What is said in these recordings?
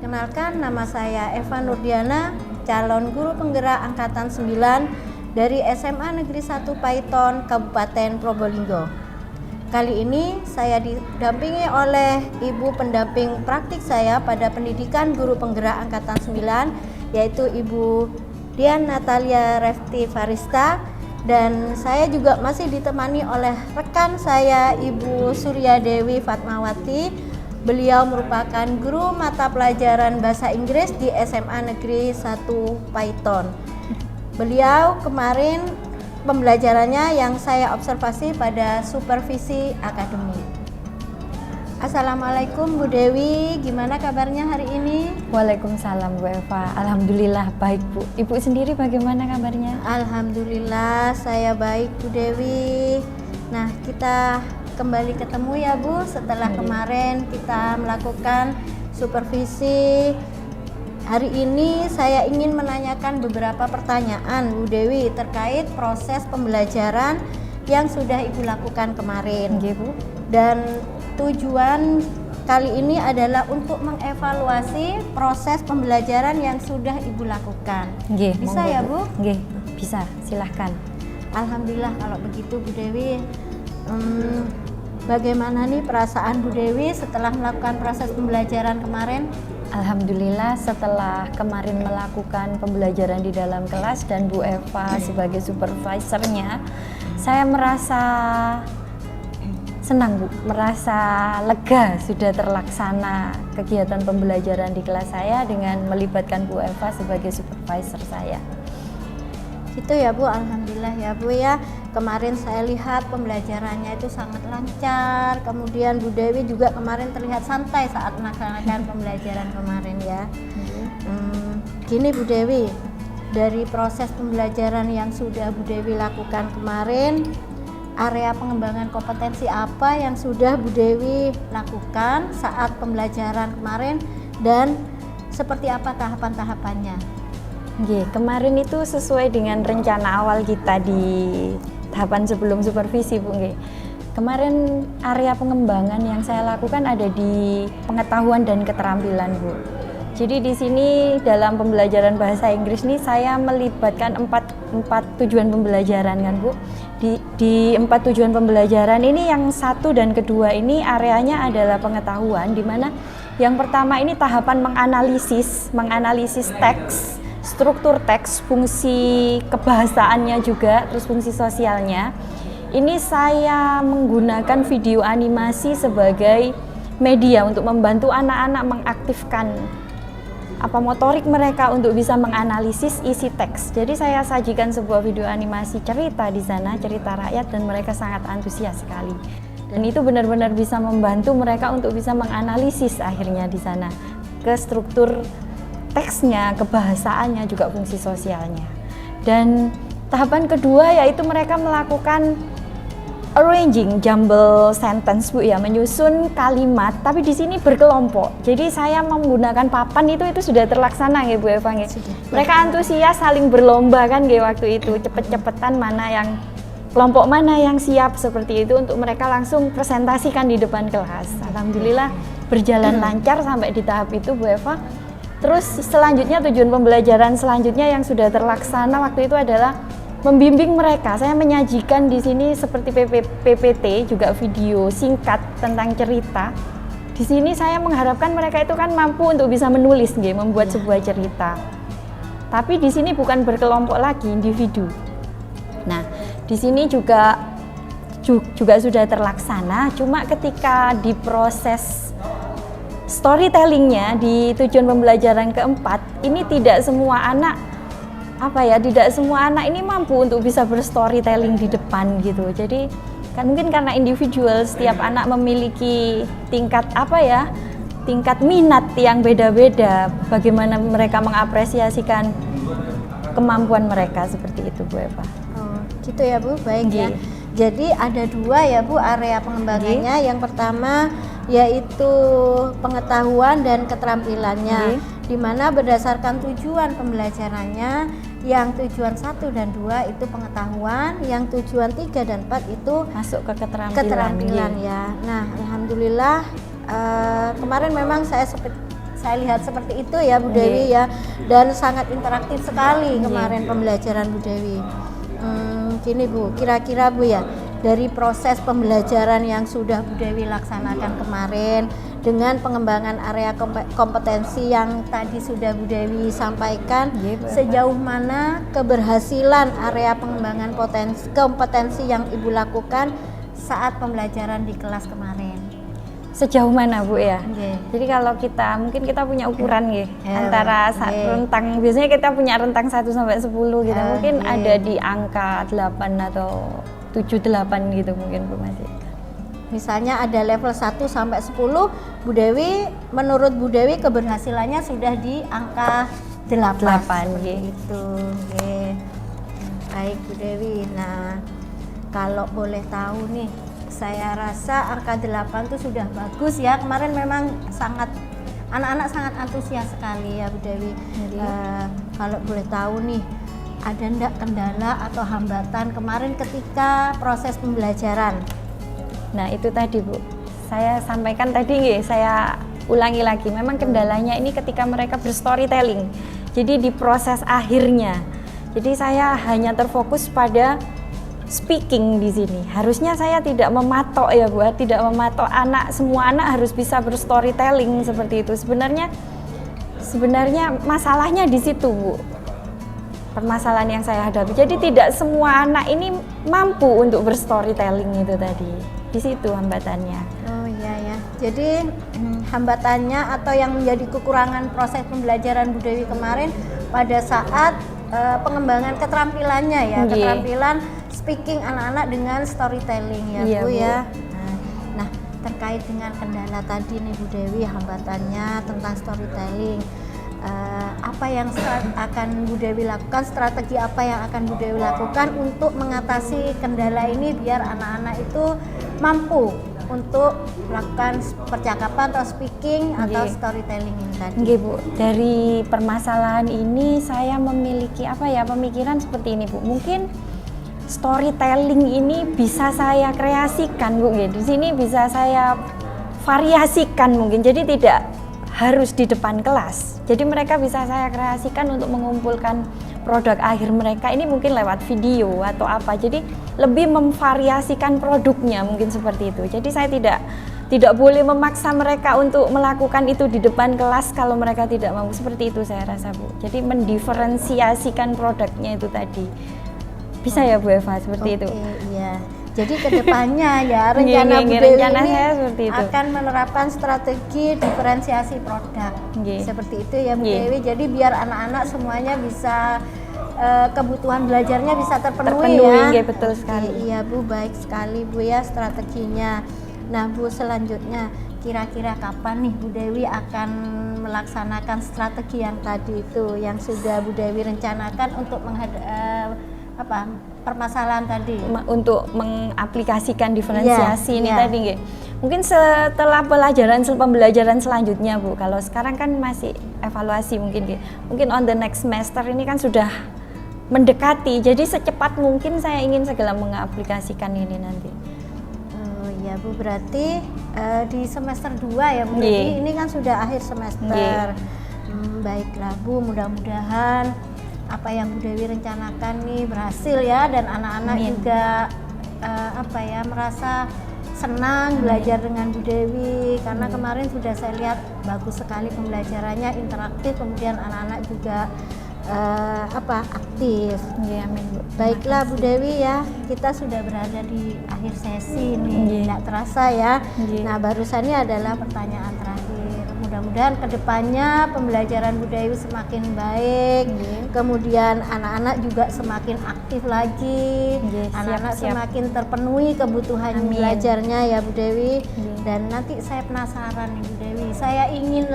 Perkenalkan, nama saya Eva Nurdiana, calon guru penggerak angkatan 9 dari SMA Negeri 1 Paiton, Kabupaten Probolinggo. Kali ini saya didampingi oleh ibu pendamping praktik saya pada pendidikan guru penggerak angkatan 9, yaitu Ibu Dian Natalia Refti Farista, dan saya juga masih ditemani oleh rekan saya Ibu Surya Dewi Fatmawati. Beliau merupakan guru mata pelajaran bahasa Inggris di SMA Negeri 1 Paiton. Beliau kemarin pembelajarannya yang saya observasi pada supervisi akademik. Assalamualaikum Bu Dewi, gimana kabarnya hari ini? Waalaikumsalam Bu Eva, alhamdulillah baik Bu. Ibu sendiri bagaimana kabarnya? Alhamdulillah saya baik Bu Dewi. Nah, kita kembali ketemu ya Bu setelah kemarin kita melakukan supervisi. Hari ini saya ingin menanyakan beberapa pertanyaan Bu Dewi terkait proses pembelajaran yang sudah Ibu lakukan kemarin. Nggih, Bu. Dan tujuan kali ini adalah untuk mengevaluasi proses pembelajaran yang sudah Ibu lakukan. Nggih, Bisa ya Bu? Nggih, bisa, silahkan. Alhamdulillah kalau begitu Bu Dewi. Bagaimana nih perasaan Bu Dewi setelah melakukan proses pembelajaran kemarin? Alhamdulillah setelah kemarin melakukan pembelajaran di dalam kelas dan Bu Eva sebagai supervisornya, saya merasa senang Bu, merasa lega sudah terlaksana kegiatan pembelajaran di kelas saya dengan melibatkan Bu Eva sebagai supervisor saya. Itu ya Bu, alhamdulillah ya Bu ya. Kemarin saya lihat pembelajarannya itu sangat lancar. Kemudian Bu Dewi juga kemarin terlihat santai saat melaksanakan pembelajaran kemarin ya. Gini Bu Dewi, dari proses pembelajaran yang sudah Bu Dewi lakukan kemarin, area pengembangan kompetensi apa yang sudah Bu Dewi lakukan saat pembelajaran kemarin dan seperti apa tahapan-tahapannya? Nggih, kemarin itu sesuai dengan rencana awal kita di tahapan sebelum supervisi Bu. Nggih. Kemarin area pengembangan yang saya lakukan ada di pengetahuan dan keterampilan Bu. Jadi di sini dalam pembelajaran bahasa Inggris ini saya melibatkan empat tujuan pembelajaran kan Bu. Di 4 tujuan pembelajaran ini yang 1 dan kedua ini areanya adalah pengetahuan, di mana yang pertama ini tahapan menganalisis teks, struktur teks, fungsi kebahasaannya juga, terus fungsi sosialnya. Ini saya menggunakan video animasi sebagai media untuk membantu anak-anak mengaktifkan motorik mereka untuk bisa menganalisis isi teks. Jadi saya sajikan sebuah video animasi cerita di sana, cerita rakyat, dan mereka sangat antusias sekali. Dan itu benar-benar bisa membantu mereka untuk bisa menganalisis akhirnya di sana ke struktur teksnya, kebahasaannya, juga fungsi sosialnya. Dan tahapan kedua yaitu mereka melakukan arranging jumble sentence Bu ya, menyusun kalimat tapi di sini berkelompok. Jadi saya menggunakan papan itu sudah terlaksana ya Bu Eva. Mereka antusias saling berlomba kan waktu itu, cepet-cepetan mana yang kelompok mana yang siap seperti itu untuk mereka langsung presentasikan di depan kelas. Alhamdulillah berjalan lancar sampai di tahap itu Bu Eva. Terus selanjutnya tujuan pembelajaran selanjutnya yang sudah terlaksana waktu itu adalah membimbing mereka. Saya menyajikan di sini seperti PPT, juga video singkat tentang cerita. Di sini saya mengharapkan mereka itu kan mampu untuk bisa menulis, membuat sebuah cerita. Tapi di sini bukan berkelompok lagi, individu. Nah, di sini juga sudah terlaksana. Cuma ketika di proses storytellingnya di tujuan pembelajaran keempat, ini tidak semua anak ini mampu untuk bisa berstorytelling di depan gitu. Jadi kan mungkin karena individual, setiap anak memiliki tingkat minat yang beda-beda, bagaimana mereka mengapresiasikan kemampuan mereka seperti itu Bu Eva. Oh, gitu ya Bu, baik ya. Jadi ada 2 ya Bu area pengembangannya. Yang pertama yaitu pengetahuan dan keterampilannya, di mana berdasarkan tujuan pembelajarannya, yang tujuan 1 dan 2 itu pengetahuan, yang tujuan 3 dan 4 itu masuk ke keterampilan ya. Nah, alhamdulillah kemarin memang saya saya lihat seperti itu ya Bu Dewi ya, dan sangat interaktif sekali kemarin pembelajaran Bu Dewi. Gini Bu, kira-kira Bu ya, dari proses pembelajaran yang sudah Bu Dewi laksanakan kemarin dengan pengembangan area kompetensi yang tadi sudah Bu Dewi sampaikan, sejauh mana keberhasilan area pengembangan kompetensi yang Ibu lakukan saat pembelajaran di kelas kemarin? Sejauh mana Bu ya? Okay. Jadi kalau mungkin kita punya ukuran antara rentang, biasanya kita punya rentang 1 sampai 10 gitu. Mungkin ada di angka 8 atau 7, 8 gitu mungkin Bu masih. Misalnya ada level 1 sampai 10, Bu Dewi, menurut Bu Dewi keberhasilannya sudah di angka 8 gitu. Baik Bu Dewi. Nah, kalau boleh tahu nih, saya rasa angka 8 itu sudah bagus ya. Kemarin memang anak-anak sangat antusias sekali ya Bu Dewi. Kalau boleh tahu nih, ada enggak kendala atau hambatan kemarin ketika proses pembelajaran? Nah itu tadi Bu, saya sampaikan tadi saya ulangi lagi, memang kendalanya ini ketika mereka berstorytelling. Jadi di proses akhirnya, jadi saya hanya terfokus pada speaking di sini. Harusnya saya tidak mematok ya Bu, tidak mematok semua anak harus bisa berstorytelling seperti itu. Sebenarnya masalahnya di situ Bu, permasalahan yang saya hadapi. Jadi tidak semua anak ini mampu untuk berstorytelling itu tadi. Di situ hambatannya. Oh iya ya. Jadi hambatannya atau yang menjadi kekurangan proses pembelajaran Bu Dewi kemarin pada saat pengembangan keterampilannya ya, keterampilan speaking anak-anak dengan storytelling ya Bu ya. Nah, terkait dengan kendala tadi nih Bu Dewi, hambatannya tentang storytelling. Apa yang akan Bu Dewi lakukan, strategi apa yang akan Bu Dewi lakukan untuk mengatasi kendala ini biar anak-anak itu mampu untuk melakukan percakapan atau speaking atau storytelling ini tadi? Bu, dari permasalahan ini saya memiliki pemikiran seperti ini Bu. Mungkin storytelling ini bisa saya kreasikan Bu, di sini bisa saya variasikan mungkin. Jadi tidak harus di depan kelas. Jadi mereka bisa saya kreasikan untuk mengumpulkan produk akhir mereka ini mungkin lewat video atau apa. Jadi lebih memvariasikan produknya mungkin seperti itu. Jadi saya tidak boleh memaksa mereka untuk melakukan itu di depan kelas kalau mereka tidak mau. Seperti itu saya rasa Bu. Jadi mendiferensiasikan produknya itu tadi. Bisa ya Bu Eva seperti itu. Iya. Jadi kedepannya ya rencana Bu Dewi ini itu akan menerapkan strategi diferensiasi produk seperti itu ya Bu Dewi. Jadi biar anak-anak semuanya bisa kebutuhan belajarnya bisa terpenuhi ya. Betul sekali. Iya Bu, baik sekali Bu ya strateginya. Nah Bu, selanjutnya kira-kira kapan nih Bu Dewi akan melaksanakan strategi yang tadi itu yang sudah Bu Dewi rencanakan untuk permasalahan tadi untuk mengaplikasikan diferensiasi ini tadi mungkin setelah pembelajaran selanjutnya Bu. Kalau sekarang kan masih evaluasi mungkin on the next semester ini kan sudah mendekati, jadi secepat mungkin saya ingin segera mengaplikasikan ini nanti. Oh iya Bu, berarti di semester 2 ya Bu. Jadi ini kan sudah akhir semester. Baiklah Bu, mudah-mudahan apa yang Bu Dewi rencanakan nih berhasil ya, dan anak-anak juga merasa senang belajar dengan Bu Dewi karena kemarin sudah saya lihat bagus sekali pembelajarannya, interaktif, kemudian anak-anak juga aktif. Amin Bu. Baiklah Bu Dewi ya, kita sudah berada di akhir sesi nih, tidak terasa ya. Nah barusannya adalah pertanyaan terakhir. Mudah-mudahan kedepannya pembelajaran Bu Dewi semakin baik, kemudian anak-anak juga semakin aktif lagi, anak-anak semakin terpenuhi kebutuhan belajarnya ya Bu Dewi. Dan nanti saya penasaran nih Bu Dewi, saya ingin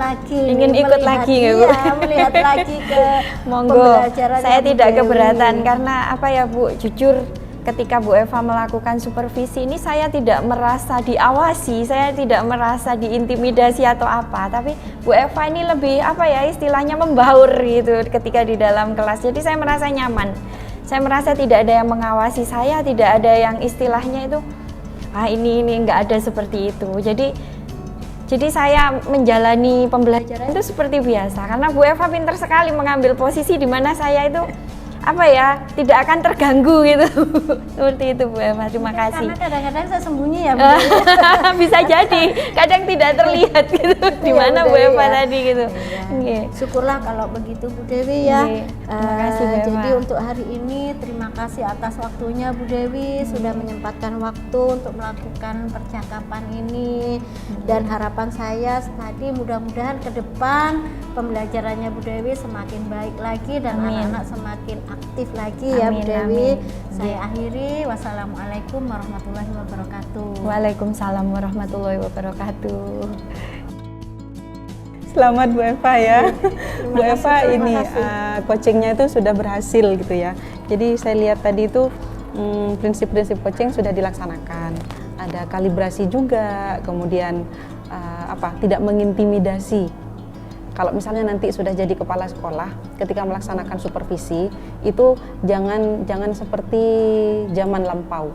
ikut lagi ya Bu, melihat lagi ke pembelajaran. Saya tidak keberatan karena Bu, jujur ketika Bu Eva melakukan supervisi ini saya tidak merasa diawasi, saya tidak merasa diintimidasi atau apa, tapi Bu Eva ini lebih istilahnya membaur gitu ketika di dalam kelas. Jadi saya merasa nyaman, saya merasa tidak ada yang mengawasi saya, tidak ada yang istilahnya itu ini nggak ada seperti itu. Jadi Jadi saya menjalani pembelajaran itu seperti biasa karena Bu Eva pintar sekali mengambil posisi di mana saya itu tidak akan terganggu gitu. Seperti itu Bu Eva, terima kasih. Karena kadang-kadang saya sembunyi ya Bu. Bisa jadi, kadang tidak terlihat gitu di mana Bu Eva tadi gitu. Iya. Syukurlah kalau begitu Bu Dewi ya. Terima kasih Bu Eva. Jadi untuk hari ini terima kasih atas waktunya Bu Dewi sudah menyempatkan waktu untuk melakukan percakapan ini, dan harapan saya tadi mudah-mudahan ke depan pembelajarannya Bu Dewi semakin baik lagi dan anak-anak semakin aktif lagi ya Bu Dewi. Saya akhiri, wassalamualaikum warahmatullahi wabarakatuh. Waalaikumsalam warahmatullahi wabarakatuh. Selamat Bu Eva ya. Bu Eva ini coachingnya itu sudah berhasil gitu ya. Jadi saya lihat tadi itu prinsip-prinsip coaching sudah dilaksanakan. Ada kalibrasi juga, kemudian tidak mengintimidasi. Kalau misalnya nanti sudah jadi kepala sekolah, ketika melaksanakan supervisi itu jangan seperti zaman lampau.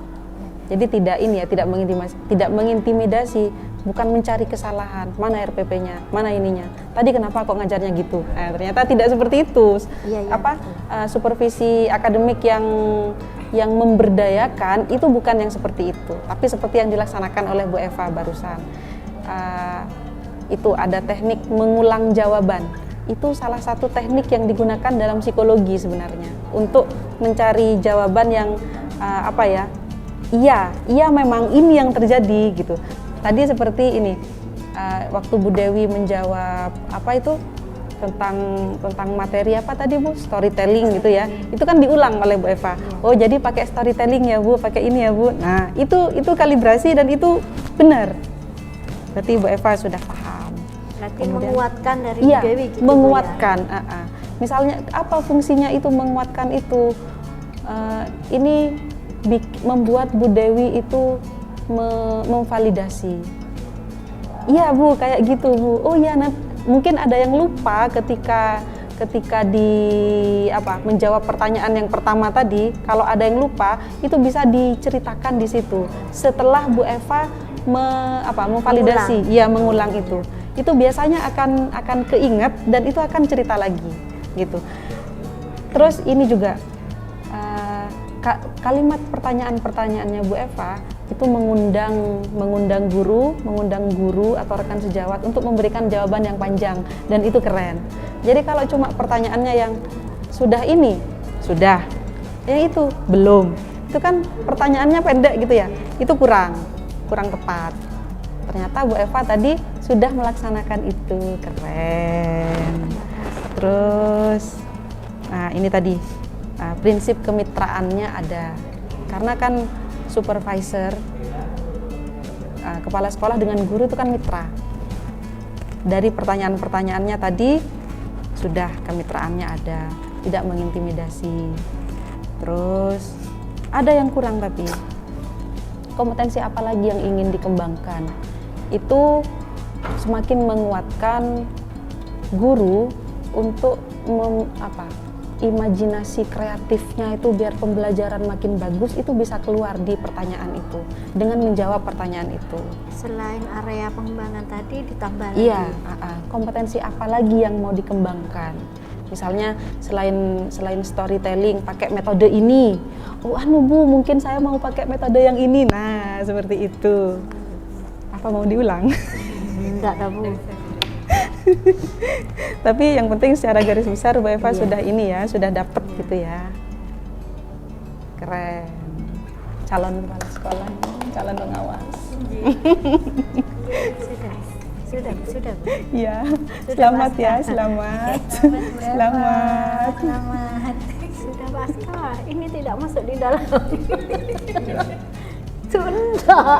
Jadi tidak mengintimidasi, bukan mencari kesalahan, mana RPP-nya, mana ininya. Tadi kenapa kok ngajarnya gitu? Ternyata tidak seperti itu. Supervisi akademik yang memberdayakan itu bukan yang seperti itu, tapi seperti yang dilaksanakan oleh Bu Eva barusan. Itu ada teknik mengulang jawaban. Itu salah satu teknik yang digunakan dalam psikologi sebenarnya untuk mencari jawaban yang iya memang ini yang terjadi gitu. Tadi seperti ini, waktu Bu Dewi menjawab tentang materi tadi Bu, storytelling gitu ya. Itu kan diulang oleh Bu Eva. Oh, jadi pakai storytelling ya Bu, pakai ini ya Bu. Nah, itu kalibrasi dan itu benar. Berarti Bu Eva sudah paham. Berarti kemudian, menguatkan dari Bu Dewi gitu. Menguatkan. Ya? Misalnya apa fungsinya itu menguatkan itu? Ini membuat Bu Dewi itu memvalidasi. Iya Bu, kayak gitu Bu. Oh iya, mungkin ada yang lupa ketika menjawab pertanyaan yang pertama tadi. Kalau ada yang lupa, itu bisa diceritakan di situ. Setelah Bu Eva memvalidasi, mengulang itu biasanya akan keinget dan itu akan cerita lagi gitu. Terus ini juga kalimat pertanyaannya Bu Eva itu mengundang guru atau rekan sejawat untuk memberikan jawaban yang panjang, dan itu keren. Jadi kalau cuma pertanyaannya yang sudah ya itu belum, itu kan pertanyaannya pendek gitu ya, itu kurang tepat. Ternyata Bu Eva tadi sudah melaksanakan itu, keren. Terus ini tadi prinsip kemitraannya ada, karena kan supervisor, kepala sekolah dengan guru itu kan mitra. Dari pertanyaan-pertanyaannya tadi sudah kemitraannya ada, tidak mengintimidasi. Terus ada yang kurang, tapi kompetensi apa lagi yang ingin dikembangkan? Itu semakin menguatkan guru untuk imajinasi kreatifnya itu biar pembelajaran makin bagus, itu bisa keluar di pertanyaan itu dengan menjawab pertanyaan itu. Selain area pengembangan tadi ditambah lagi. Iya, kompetensi apa lagi yang mau dikembangkan? Misalnya selain storytelling pakai metode ini. Oh Bu, mungkin saya mau pakai metode yang ini. Nah, seperti itu. Apa mau diulang? Enggak, Bu. Tapi yang penting secara garis besar Bu Eva sudah dapat gitu ya. Keren. Calon kepala sekolah, calon pengawas. Sudah. Iya. Selamat ya, selamat. Selamat. Sudah pasca. Ini tidak masuk di dalam. Sudah.